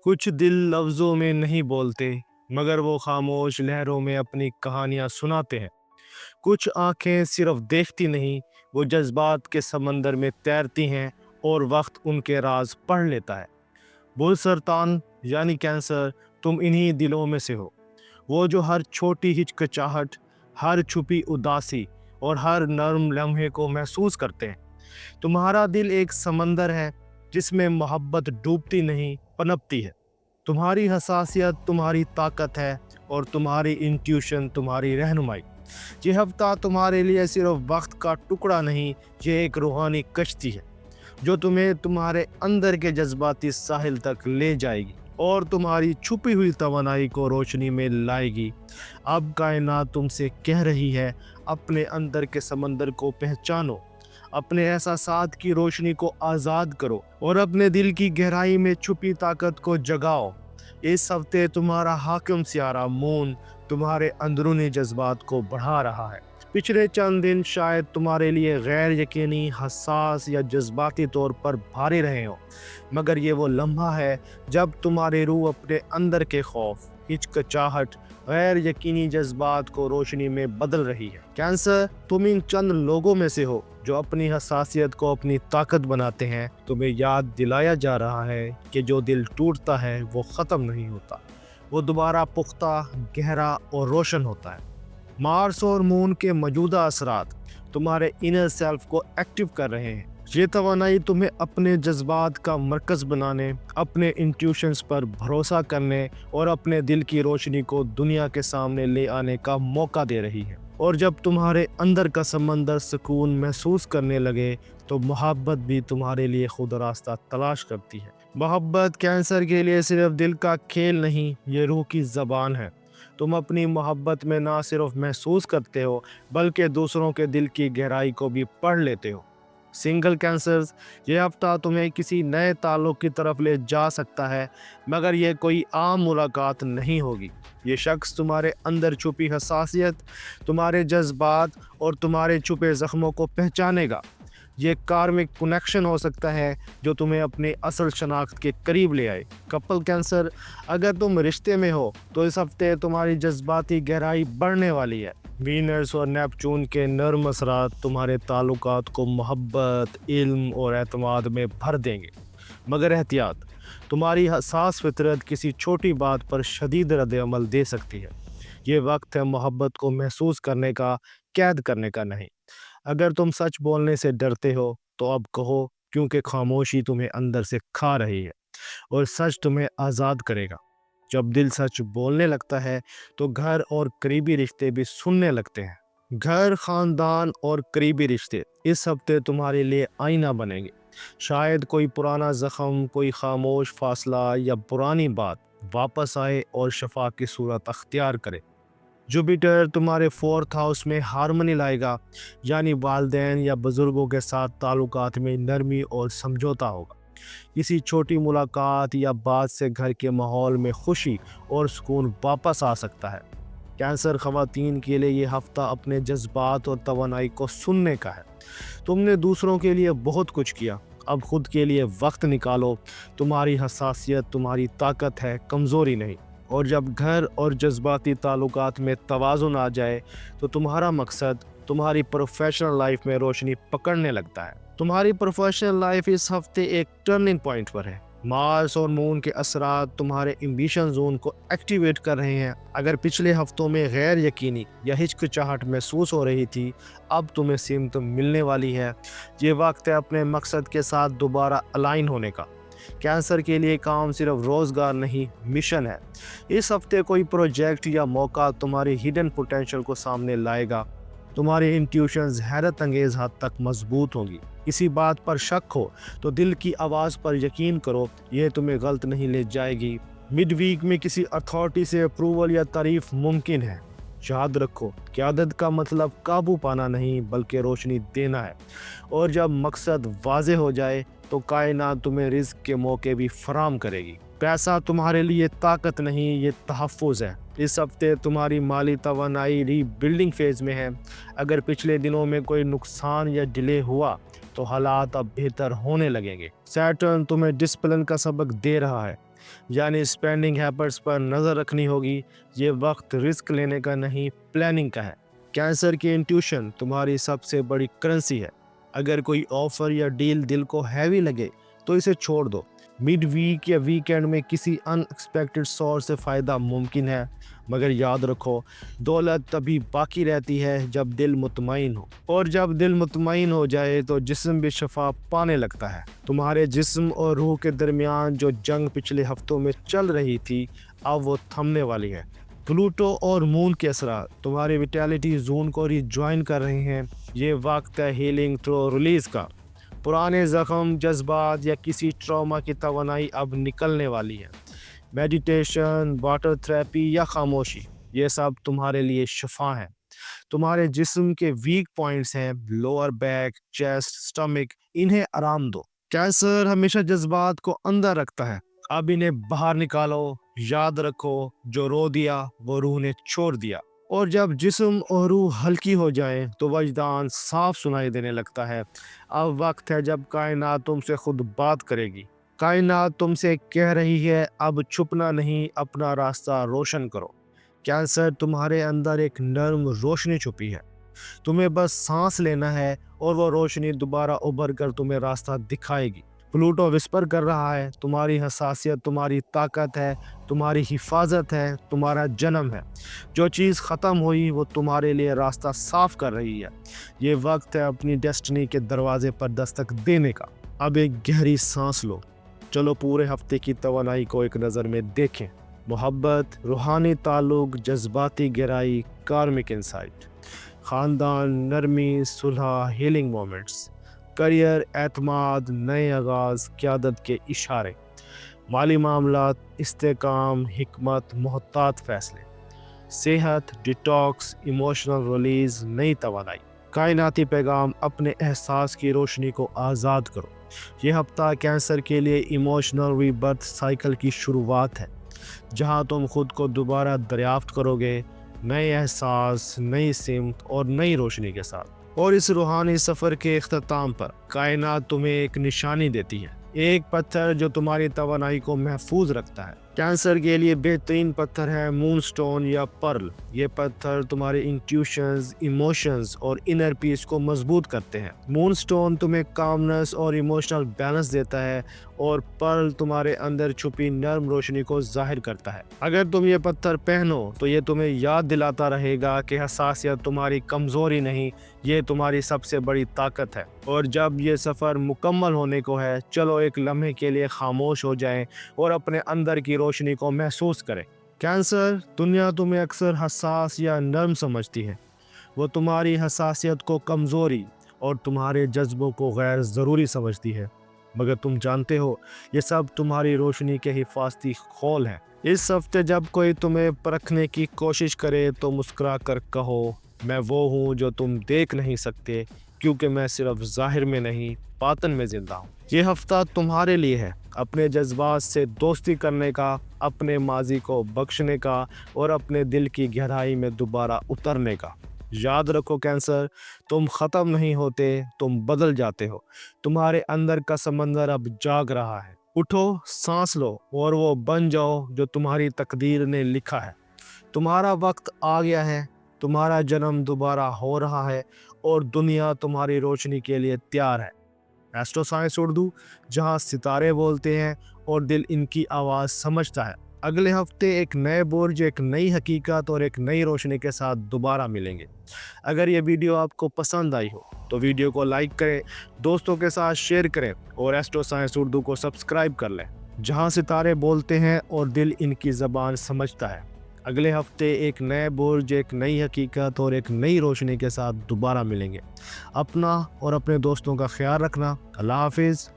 کچھ دل لفظوں میں نہیں بولتے مگر وہ خاموش لہروں میں اپنی کہانیاں سناتے ہیں۔ کچھ آنکھیں صرف دیکھتی نہیں، وہ جذبات کے سمندر میں تیرتی ہیں اور وقت ان کے راز پڑھ لیتا ہے۔ بول سرطان یعنی کینسر، تم انہی دلوں میں سے ہو، وہ جو ہر چھوٹی ہچکچاہٹ، ہر چھپی اداسی اور ہر نرم لمحے کو محسوس کرتے ہیں۔ تمہارا دل ایک سمندر ہے جس میں محبت ڈوبتی نہیں، پنپتی ہے۔ تمہاری حساسیت تمہاری طاقت ہے اور تمہاری انٹیوشن تمہاری رہنمائی۔ یہ ہفتہ تمہارے لیے صرف وقت کا ٹکڑا نہیں، یہ ایک روحانی کشتی ہے جو تمہیں تمہارے اندر کے جذباتی ساحل تک لے جائے گی اور تمہاری چھپی ہوئی توانائی کو روشنی میں لائے گی۔ اب کائنات تم سے کہہ رہی ہے، اپنے اندر کے سمندر کو پہچانو، اپنے احساسات کی روشنی کو آزاد کرو اور اپنے دل کی گہرائی میں چھپی طاقت کو جگاؤ۔ اس ہفتے تمہارا حاکم سیارہ مون تمہارے اندرونی جذبات کو بڑھا رہا ہے۔ پچھلے چند دن شاید تمہارے لیے غیر یقینی، حساس یا جذباتی طور پر بھاری رہے ہوں، مگر یہ وہ لمحہ ہے جب تمہاری روح اپنے اندر کے خوف، ہچکچاہٹ، غیر یقینی جذبات کو روشنی میں بدل رہی ہے۔ کینسر، تم ان چند لوگوں میں سے ہو جو اپنی حساسیت کو اپنی طاقت بناتے ہیں۔ تمہیں یاد دلایا جا رہا ہے کہ جو دل ٹوٹتا ہے وہ ختم نہیں ہوتا، وہ دوبارہ پختہ، گہرا اور روشن ہوتا ہے۔ مارس اور مون کے موجودہ اثرات تمہارے انر سیلف کو ایکٹیو کر رہے ہیں۔ یہ توانائی تمہیں اپنے جذبات کا مرکز بنانے، اپنے انٹیوشنز پر بھروسہ کرنے اور اپنے دل کی روشنی کو دنیا کے سامنے لے آنے کا موقع دے رہی ہے۔ اور جب تمہارے اندر کا سمندر سکون محسوس کرنے لگے تو محبت بھی تمہارے لیے خود راستہ تلاش کرتی ہے۔ محبت کینسر کے لیے صرف دل کا کھیل نہیں، یہ روح کی زبان ہے۔ تم اپنی محبت میں نہ صرف محسوس کرتے ہو بلکہ دوسروں کے دل کی گہرائی کو بھی پڑھ لیتے ہو۔ سنگل کینسرز، یہ ہفتہ تمہیں کسی نئے تعلق کی طرف لے جا سکتا ہے، مگر یہ کوئی عام ملاقات نہیں ہوگی۔ یہ شخص تمہارے اندر چھپی حساسیت، تمہارے جذبات اور تمہارے چھپے زخموں کو پہچانے گا۔ یہ کارمک کنیکشن ہو سکتا ہے جو تمہیں اپنے اصل شناخت کے قریب لے آئے۔ کپل کینسر، اگر تم رشتے میں ہو تو اس ہفتے تمہاری جذباتی گہرائی بڑھنے والی ہے۔ وینس اور نیپچون کے نرم اثرات تمہارے تعلقات کو محبت، علم اور اعتماد میں بھر دیں گے، مگر احتیاط، تمہاری حساس فطرت کسی چھوٹی بات پر شدید رد عمل دے سکتی ہے۔ یہ وقت ہے محبت کو محسوس کرنے کا، قید کرنے کا نہیں۔ اگر تم سچ بولنے سے ڈرتے ہو تو اب کہو، کیونکہ خاموشی تمہیں اندر سے کھا رہی ہے اور سچ تمہیں آزاد کرے گا۔ جب دل سچ بولنے لگتا ہے تو گھر اور قریبی رشتے بھی سننے لگتے ہیں۔ گھر، خاندان اور قریبی رشتے اس ہفتے تمہارے لیے آئینہ بنیں گے۔ شاید کوئی پرانا زخم، کوئی خاموش فاصلہ یا پرانی بات واپس آئے اور شفا کی صورت اختیار کرے۔ جوپیٹر تمہارے 4th ہاؤس میں ہارمنی لائے گا، یعنی والدین یا بزرگوں کے ساتھ تعلقات میں نرمی اور سمجھوتا ہوگا۔ کسی چھوٹی ملاقات یا بات سے گھر کے ماحول میں خوشی اور سکون واپس آ سکتا ہے۔ کینسر خواتین کے لیے یہ ہفتہ اپنے جذبات اور توانائی کو سننے کا ہے۔ تم نے دوسروں کے لیے بہت کچھ کیا، اب خود کے لیے وقت نکالو۔ تمہاری حساسیت تمہاری طاقت ہے، کمزوری نہیں۔ اور جب گھر اور جذباتی تعلقات میں توازن آ جائے تو تمہارا مقصد تمہاری پروفیشنل لائف میں روشنی پکڑنے لگتا ہے۔ تمہاری پروفیشنل لائف اس ہفتے ایک ٹرننگ پوائنٹ پر ہے۔ مارس اور مون کے اثرات تمہارے ایمبیشن زون کو ایکٹیویٹ کر رہے ہیں۔ اگر پچھلے ہفتوں میں غیر یقینی یا ہچکچاہٹ محسوس ہو رہی تھی، اب تمہیں سمت ملنے والی ہے۔ یہ وقت ہے اپنے مقصد کے ساتھ دوبارہ الائن ہونے کا۔ کینسر کے لیے کام صرف روزگار نہیں، مشن ہے۔ اس ہفتے کوئی پروجیکٹ یا موقع تمہاری ہڈن پوٹینشل کو سامنے لائے گا۔ تمہاری انٹیوشنز حیرت انگیز حد تک مضبوط ہوں گی۔ کسی بات پر شک ہو تو دل کی آواز پر یقین کرو، یہ تمہیں غلط نہیں لے جائے گی۔ مڈ ویک میں کسی اتھارٹی سے اپروول یا تعریف ممکن ہے۔ یاد رکھو، قیادت کا مطلب قابو پانا نہیں بلکہ روشنی دینا ہے۔ اور جب مقصد واضح ہو جائے تو کائنات تمہیں رزق کے موقع بھی فراہم کرے گی۔ پیسہ تمہارے لیے طاقت نہیں، یہ تحفظ ہے۔ اس ہفتے تمہاری مالی توانائی ری بلڈنگ فیز میں ہے۔ اگر پچھلے دنوں میں کوئی نقصان یا ڈیلے ہوا تو حالات اب بہتر ہونے لگیں گے۔ سیٹرن تمہیں ڈسپلن کا سبق دے رہا ہے۔ یعنی اسپینڈنگ ہیبٹس پر نظر رکھنی ہوگی۔ یہ وقت رسک لینے کا نہیں، پلاننگ کا ہے۔ کینسر کی انٹیوشن تمہاری سب سے بڑی کرنسی ہے۔ اگر کوئی آفر یا ڈیل دل کو ہیوی لگے تو اسے چھوڑ دو۔ مڈ ویک یا ویکینڈ میں کسی ان ایکسپیکٹڈ سورس سے فائدہ ممکن ہے، مگر یاد رکھو دولت تبھی باقی رہتی ہے جب دل مطمئن ہو، اور جب دل مطمئن ہو جائے تو جسم بھی شفا پانے لگتا ہے۔ تمہارے جسم اور روح کے درمیان جو جنگ پچھلے ہفتوں میں چل رہی تھی اب وہ تھمنے والی ہے۔ پلوٹو اور مون کے اثرات تمہاری ویٹیلیٹی زون کو ریجوائن کر رہے ہیں۔ یہ وقت ہے ہیلنگ تھرو ریلیز کا۔ پرانے زخم، جذبات یا کسی ٹراما کی توانائی اب نکلنے والی ہے۔ میڈیٹیشن، واٹر تھراپی یا خاموشی، یہ سب تمہارے لیے شفا ہے۔ تمہارے جسم کے ویک پوائنٹس ہیں، لوور بیک، چیسٹ، سٹمک، انہیں آرام دو۔ کینسر ہمیشہ جذبات کو اندر رکھتا ہے، اب انہیں باہر نکالو۔ یاد رکھو جو رو دیا وہ روح نے چھوڑ دیا، اور جب جسم اور روح ہلکی ہو جائیں تو وجدان صاف سنائی دینے لگتا ہے۔ اب وقت ہے جب کائنات تم سے خود بات کرے گی۔ کائنات تم سے کہہ رہی ہے اب چھپنا نہیں، اپنا راستہ روشن کرو۔ کینسر تمہارے اندر ایک نرم روشنی چھپی ہے، تمہیں بس سانس لینا ہے اور وہ روشنی دوبارہ ابھر کر تمہیں راستہ دکھائے گی۔ پلوٹو وسپر کر رہا ہے تمہاری حساسیت تمہاری طاقت ہے، تمہاری حفاظت ہے، تمہارا جنم ہے۔ جو چیز ختم ہوئی وہ تمہارے لیے راستہ صاف کر رہی ہے۔ یہ وقت ہے اپنی ڈیسٹنی کے دروازے پر دستک دینے کا۔ اب ایک گہری سانس لو، چلو پورے ہفتے کی توانائی کو ایک نظر میں دیکھیں۔ محبت، روحانی تعلق، جذباتی گہرائی، کارمک انسائٹ، خاندان، نرمی، صلح، ہیلنگ مومنٹس، کریئر، اعتماد، نئے آغاز، قیادت کے اشارے، مالی معاملات، استحکام، حکمت، محتاط فیصلے، صحت، ڈیٹاکس، ایموشنل ریلیز، نئی توانائی، کائناتی پیغام، اپنے احساس کی روشنی کو آزاد کرو۔ یہ ہفتہ کینسر کے لیے ایموشنل ری برتھ سائیکل کی شروعات ہے، جہاں تم خود کو دوبارہ دریافت کرو گے، نئے احساس، نئی سمت اور نئی روشنی کے ساتھ۔ اور اس روحانی سفر کے اختتام پر کائنات تمہیں ایک نشانی دیتی ہے، ایک پتھر جو تمہاری توانائی کو محفوظ رکھتا ہے۔ کینسر کے لیے بہترین پتھر ہے مون سٹون یا پرل۔ یہ پتھر تمہارے انٹیوشنز، ایموشنز اور انر پیس کو مضبوط کرتے ہیں۔ مون سٹون تمہیں کامنس اور ایموشنل بیلنس دیتا ہے، اور پرل تمہارے اندر چھپی نرم روشنی کو ظاہر کرتا ہے۔ اگر تم یہ پتھر پہنو تو یہ تمہیں یاد دلاتا رہے گا کہ حساسیت تمہاری کمزوری نہیں، یہ تمہاری سب سے بڑی طاقت ہے۔ اور جب یہ سفر مکمل ہونے کو ہے، چلو ایک لمحے کے لیے خاموش ہو جائیں اور اپنے اندر کی روشنی کو محسوس کریں۔ کینسر، دنیا تمہیں اکثر حساس یا نرم سمجھتی ہے۔ وہ تمہاری حساسیت کو کمزوری اور تمہارے جذبوں کو غیر ضروری سمجھتی ہے، مگر تم جانتے ہو یہ سب تمہاری روشنی کے حفاظتی خول ہیں۔ اس ہفتے جب کوئی تمہیں پرکھنے کی کوشش کرے تو مسکرا کر کہو، میں وہ ہوں جو تم دیکھ نہیں سکتے، کیونکہ میں صرف ظاہر میں نہیں، باطن میں زندہ ہوں۔ یہ ہفتہ تمہارے لیے ہے اپنے جذبات سے دوستی کرنے کا، اپنے ماضی کو بخشنے کا اور اپنے دل کی گہرائی میں دوبارہ اترنے کا۔ یاد رکھو کینسر، تم ختم نہیں ہوتے، تم بدل جاتے ہو۔ تمہارے اندر کا سمندر اب جاگ رہا ہے۔ اٹھو، سانس لو اور وہ بن جاؤ جو تمہاری تقدیر نے لکھا ہے۔ تمہارا وقت آ گیا ہے، تمہارا جنم دوبارہ ہو رہا ہے، اور دنیا تمہاری روشنی کے لیے تیار ہے۔ ایسٹرو سائنس اردو، جہاں ستارے بولتے ہیں اور دل ان کی آواز سمجھتا ہے۔ اگلے ہفتے ایک نئے برج، ایک نئی حقیقت اور ایک نئی روشنی کے ساتھ دوبارہ ملیں گے۔ اگر یہ ویڈیو آپ کو پسند آئی ہو تو ویڈیو کو لائک کریں، دوستوں کے ساتھ شیئر کریں اور ایسٹرو سائنس اردو کو سبسکرائب کر لیں، جہاں ستارے بولتے ہیں اور دل ان کی زبان سمجھتا ہے۔ اگلے ہفتے ایک نئے برج، ایک نئی حقیقت اور ایک نئی روشنی کے ساتھ دوبارہ ملیں گے۔ اپنا اور اپنے دوستوں کا خیال رکھنا۔ اللہ حافظ۔